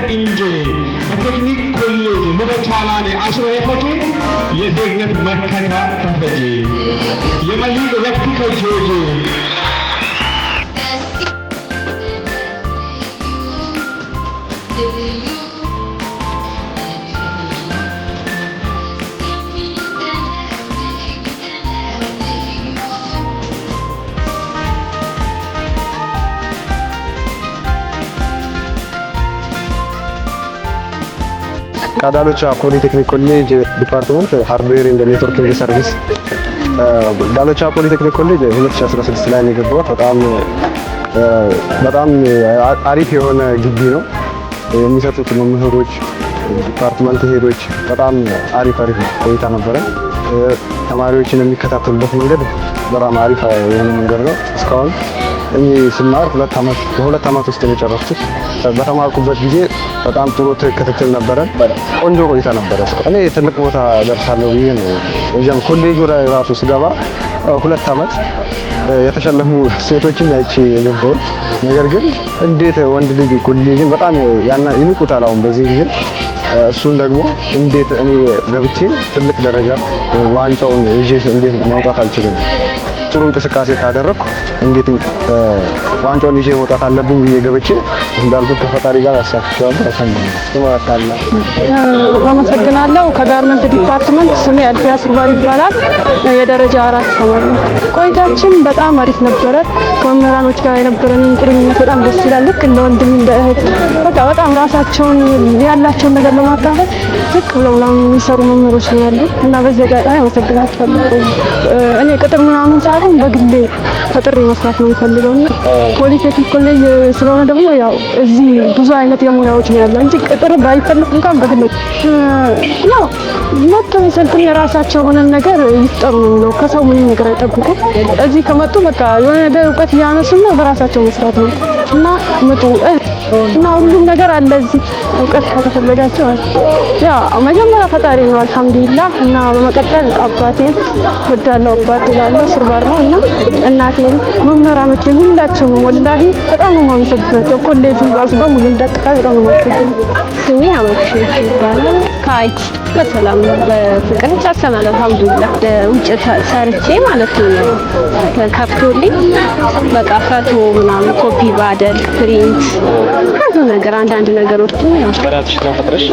ኢንጂነሪንግ በቴክኒክ ኮሌጅ ሙበቻላኔ አሽሮ የፈቂ የዜግነት መከና ተፈጂ የመሊቅ ወቅት ከጆጂ ዳሎቻ ፖሊቴክኒክ ኮሌጅ ዲፓርትመንት ሃርድዌር ኤንድ ኔትወርኪንግ ሰርቪስ ዳሎቻ ፖሊቴክኒክ ኮሌጅ 2016 ላይ ነው የገባው። በጣም አሪፍ የሆነ ግቢ ነው። የሚሰጡት መምህሮች፣ ዲፓርትመንት ሄዶች በጣም አሪፍ ቆይታ ነበረ። ተማሪዎችን የሚከታተሉበት መንገድ በጣም አሪፍ የሆነ መንገድ ነው። እስካሁን እኔ ስማር በሁለት ዓመት ውስጥ የጨረስኩት በተማርኩበት ጊዜ በጣም ጥሩ ክትትል ነበረ። ቆንጆ ቆይታ ነበረ። እኔ ትልቅ ቦታ ደርሳለሁ ብዬ ነው እዚያም ኮሌጁ ላይ ራሱ ስገባ 2 ዓመት የተሸለሙ ሴቶችን አይቼ ነበር። ነገር ግን እንዴት ወንድ ልጅ ኮሌጅን በጣም ይንቁታል አሁን በዚህ ጊዜ። እሱን ደግሞ እንዴት እኔ ገብቼ ትልቅ ደረጃ ዋንጫውን ይዤ እንዴት ማውጣት አልችልም? ጥሩ እንቅስቃሴ ካደረኩ እንዴት ዋንጫውን ይዤ መውጣት አለብኝ ብዬ ገብቼ እንዳልኩት ከፈጣሪ ጋር አሳክቻለሁ። አመሰግናለሁ። ከጋርመንት ዲፓርትመንት ስሜ አልፊያስ ሩባል ይባላል። የደረጃ 4 ተማሪ ነኝ። ቆይታችን በጣም አሪፍ ነበረ። ከመምህራኖች ጋር የነበረን ቁርኝነት በጣም ደስ ይላል። ልክ እንደ ወንድም እንደ እህት በቃ በጣም ራሳቸውን ያላቸውን ነገር ለማካፈል ዝቅ ብለው የሚሰሩ መምህሮች ነው ያሉ እና በዚህ ጋር አመሰግናቸዋለሁ። እኔ ቅጥር ምናምን ሳይሆን በግሌ ፈጥሬ መስራት ነው የምፈልገው። ፖሊቴክኒክ ኮሌጅ ስለሆነ ደግሞ ያው እዚህ ብዙ አይነት የሙያዎች ነው ያለው እንጂ ቅጥር ባይፈልግ እንኳን በግሌ ያው መጥተው ሰልጥነው የራሳቸው የሆነ ነገር ይፍጠሩ ነው። ከሰው ምንም ነገር አይጠብቁ። እዚህ ከመጡ በቃ የሆነ ነገር እውቀት ያነሱና በራሳቸው መስራት ነው እና መጡ እና ሁሉም ነገር አለ እዚህ እውቀት ከተፈለጋቸው ያ መጀመሪያ ፈጣሪ ነው አልሐምዱሊላህ። እና በመቀጠል አባቴን ወዳለው አባቴ ላለው ስርባር ነው እና እናቴን መምህራኖቼን ሁላቸውም ወላሂ በጣም ነው የማመሰግናቸው። ኮሌጁን ራሱ በሙሉ እንዳጠቃላይ በጣም ነው የማመሰግናቸው። ስሜ አመክሽ ይባላል። ካይት በሰላም በፍቅር ጨርሰናል አልሐምዱሊላህ። ውጭ ሰርቼ ማለት ነው ከፍቶልኝ በቃ ፈቶ ምናምን ኮፒ ባደል ፕሪንት ብዙ ነገር አንዳንድ ነገሮች ነው ያስፈራትሽ ነው ፈጥረሽ